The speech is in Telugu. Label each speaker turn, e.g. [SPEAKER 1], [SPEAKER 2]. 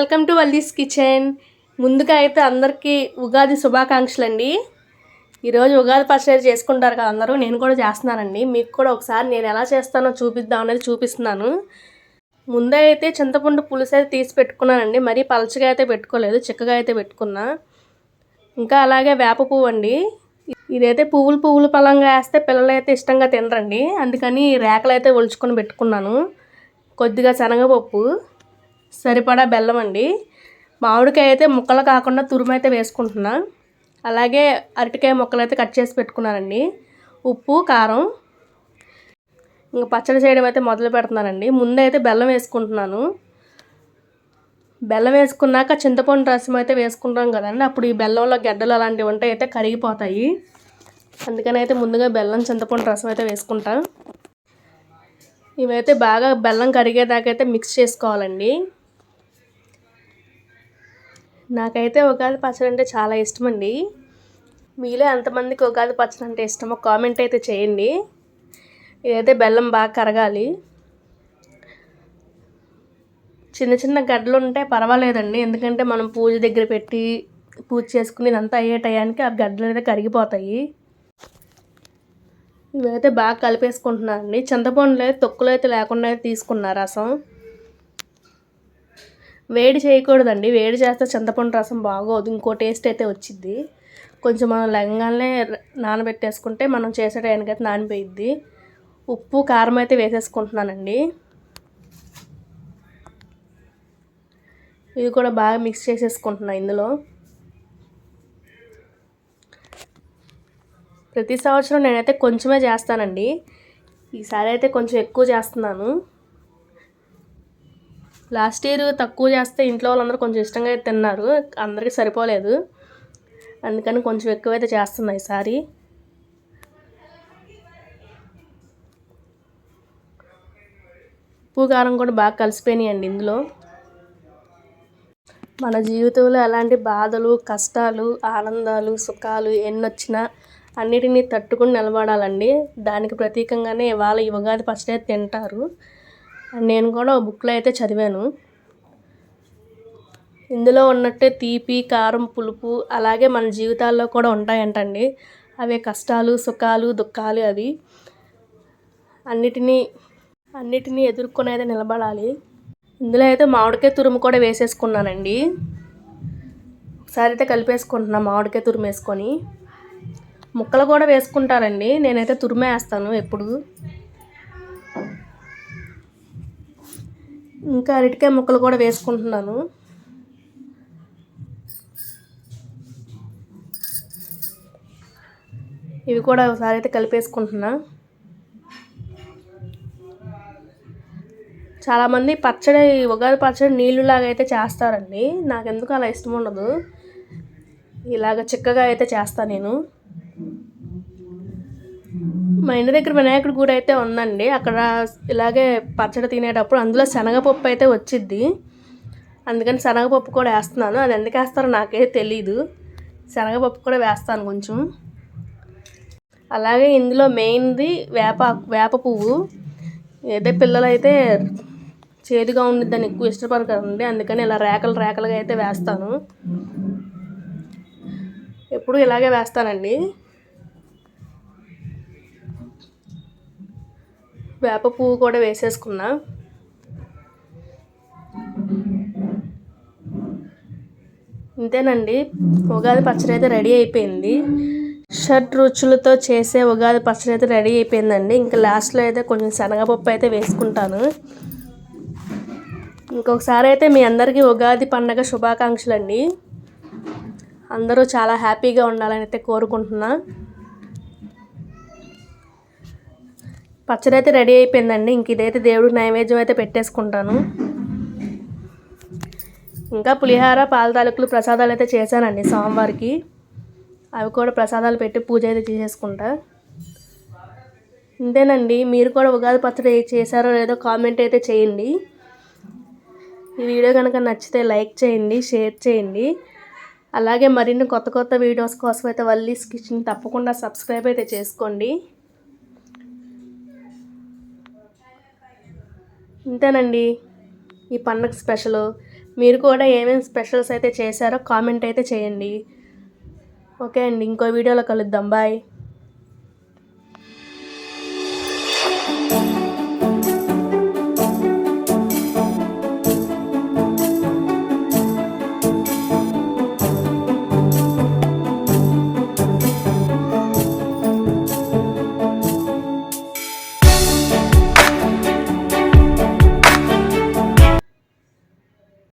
[SPEAKER 1] Welcome to Valli's kitchen. ముందుగా అయితే అందరికీ ఉగాది శుభాకాంక్షలు అండి. ఈరోజు ఉగాది పచ్చడి చేసుకుంటారు కదా అందరూ, నేను కూడా చేస్తున్నానండి. మీకు కూడా ఒకసారి నేను ఎలా చేస్తానో చూపిద్దాం అనేది చూపిస్తున్నాను. ముందే అయితే చింతపండు పులుసు అయితే తీసి పెట్టుకున్నానండి. మరీ పలచగా అయితే పెట్టుకోలేదు, చిక్కగా అయితే పెట్టుకున్నా. ఇంకా అలాగే వేప పువ్వు అండి. ఇదైతే పువ్వులు పలంగా వేస్తే పిల్లలు అయితే ఇష్టంగా తినరండి, అందుకని రేకలు అయితే ఒలుచుకొని పెట్టుకున్నాను. కొద్దిగా శనగపప్పు, సరిపడా బెల్లం అండి. మామిడికాయ అయితే ముక్కలు కాకుండా తురుమైతే వేసుకుంటున్నా. అలాగే అరటికాయ ముక్కలు అయితే కట్ చేసి పెట్టుకున్నానండి. ఉప్పు, కారం. ఇంకా పచ్చడి చేయడం అయితే మొదలు పెడుతున్నానండి. ముందైతే బెల్లం వేసుకుంటున్నాను. బెల్లం వేసుకున్నాక చింతపండు రసం అయితే వేసుకుంటాం కదండి, అప్పుడు ఈ బెల్లంలో గడ్డలు అలాంటివి ఉంటే అయితే కరిగిపోతాయి. అందుకని అయితే ముందుగా బెల్లం చింతపండు రసం అయితే వేసుకుంటా. ఇవైతే బాగా బెల్లం కరిగేదాకైతే మిక్స్ చేసుకోవాలండి. నాకైతే ఉగాది పచ్చడి అంటే చాలా ఇష్టం అండి. మీలో ఎంతమందికి ఉగాది పచ్చడి అంటే ఇష్టమో కామెంట్ అయితే చేయండి. ఇదైతే బెల్లం బాగా కరగాలి. చిన్న చిన్న గడ్డలు ఉంటే పర్వాలేదండి, ఎందుకంటే మనం పూజ దగ్గర పెట్టి పూజ చేసుకుని ఇదంతా అయ్యే టయానికి ఆ గడ్డలు అయితే కరిగిపోతాయి. ఇవైతే బాగా కలిపేసుకుంటున్నానండి. చింతపండులో తొక్కులు అయితే లేకుండా తీసుకున్నా రసం. వేడి చేయకూడదండి, వేడి చేస్తే చింతపండు రసం బాగోదు, ఇంకో టేస్ట్ అయితే వచ్చింది. కొంచెం మనం లెంగానే నానబెట్టేసుకుంటే మనం చేసే టైంకి అయితే నానిపోయిద్ది. ఉప్పు, కారం అయితే వేసేసుకుంటున్నానండి. ఇది కూడా బాగా మిక్స్ చేసేసుకుంటున్నాను ఇందులో. ప్రతి సంవత్సరం నేనైతే కొంచెమే చేస్తానండి, ఈసారి అయితే కొంచెం ఎక్కువ చేస్తున్నాను. లాస్ట్ ఇయర్ తక్కువ చేస్తే ఇంట్లో వాళ్ళందరూ కొంచెం ఇష్టంగా అయితే తిన్నారు, అందరికీ సరిపోలేదు. అందుకని కొంచెం ఎక్కువైతే చేస్తున్నా ఈసారి. ఉప్పు, కారం కూడా బాగా కలిసిపోయినాయండి ఇందులో. మన జీవితంలో ఎలాంటి బాధలు, కష్టాలు, ఆనందాలు, సుఖాలు ఎన్నొచ్చినా అన్నిటినీ తట్టుకుని నిలబడాలండి. దానికి ప్రతీకంగానే ఇవాళ ఈ ఉగాది పచ్చడి తింటారు. నేను కూడా బుక్లో అయితే చదివాను. ఇందులో ఉన్నట్టే తీపి, కారం, పులుపు అలాగే మన జీవితాల్లో కూడా ఉంటాయంటండి. అవే కష్టాలు, సుఖాలు, దుఃఖాలు అవి అన్నిటినీ ఎదుర్కొని అయితే నిలబడాలి. ఇందులో అయితే మామిడికాయ తురుము కూడా వేసేసుకున్నానండి. ఒకసారి అయితే కలిపేసుకుంటున్నా మామిడికాయ తురుము వేసుకొని. ముక్కలు కూడా వేసుకుంటారండి, నేనైతే తురుమే వేస్తాను ఎప్పుడు. ఇంకా అరటికాయ ముక్కలు కూడా వేసుకుంటున్నాను. ఇవి కూడా ఒకసారి అయితే కలిపేసుకుంటున్నా. చాలామంది ఉగాది పచ్చడి నీళ్ళులాగా అయితే చేస్తారండి, నాకెందుకు అలా ఇష్టం ఉండదు. ఇలాగ చిక్కగా అయితే చేస్తాను నేను. మా ఇంటి దగ్గర వినాయకుడి గుడి అయితే ఉందండి, అక్కడ ఇలాగే పచ్చడి తినేటప్పుడు అందులో శనగపప్పు అయితే వచ్చిద్ది. అందుకని శనగపప్పు కూడా వేస్తున్నాను. అది ఎందుకు వేస్తారో నాకే తెలీదు, శనగపప్పు కూడా వేస్తాను కొంచెం. అలాగే ఇందులో మెయిన్ది వేప పువ్వు. ఏదో పిల్లలు అయితే చేదుగా ఉండిద్దని ఎక్కువ ఇష్టపడతారండి, అందుకని ఇలా రేకలుగా అయితే వేస్తాను. ఎప్పుడు ఇలాగే వేస్తానండి. వేప పువ్వు కూడా వేసేసుకున్నా. ఇంతేనండి, ఉగాది పచ్చడి అయితే రెడీ అయిపోయింది. షడ్ రుచులతో చేసే ఉగాది పచ్చడి అయితే రెడీ అయిపోయిందండి. ఇంకా లాస్ట్లో అయితే కొంచెం శనగపప్పు అయితే వేసుకుంటాను. ఇంకొకసారి అయితే మీ అందరికీ ఉగాది పండగ శుభాకాంక్షలు అండి. అందరూ చాలా హ్యాపీగా ఉండాలని అయితే కోరుకుంటున్నా. పచ్చడి అయితే రెడీ అయిపోయిందండి. ఇంక ఇదైతే దేవుడికి నైవేద్యం అయితే పెట్టేసుకుంటాను. ఇంకా పులిహార, పాల తాలికలు ప్రసాదాలు అయితే చేశానండి సోమవారికి. అవి కూడా ప్రసాదాలు పెట్టి పూజ అయితే చేసేసుకుంటా. ఇంతేనండి, మీరు కూడా ఉగాది పచ్చడి చేశారో లేదో కామెంట్ అయితే చేయండి. ఈ వీడియో కనుక నచ్చితే లైక్ చేయండి, షేర్ చేయండి. అలాగే మరిన్ని కొత్త వీడియోస్ కోసం అయితే వల్లీస్ కిచెన్ తప్పకుండా సబ్స్క్రైబ్ అయితే చేసుకోండి. ఇంతేనండి ఈ పండగ స్పెషల్. మీరు కూడా ఏమేమి స్పెషల్స్ అయితే చేశారో కామెంట్ అయితే చేయండి. ఓకే అండి, ఇంకో వీడియోలో కలుద్దాం. బాయ్.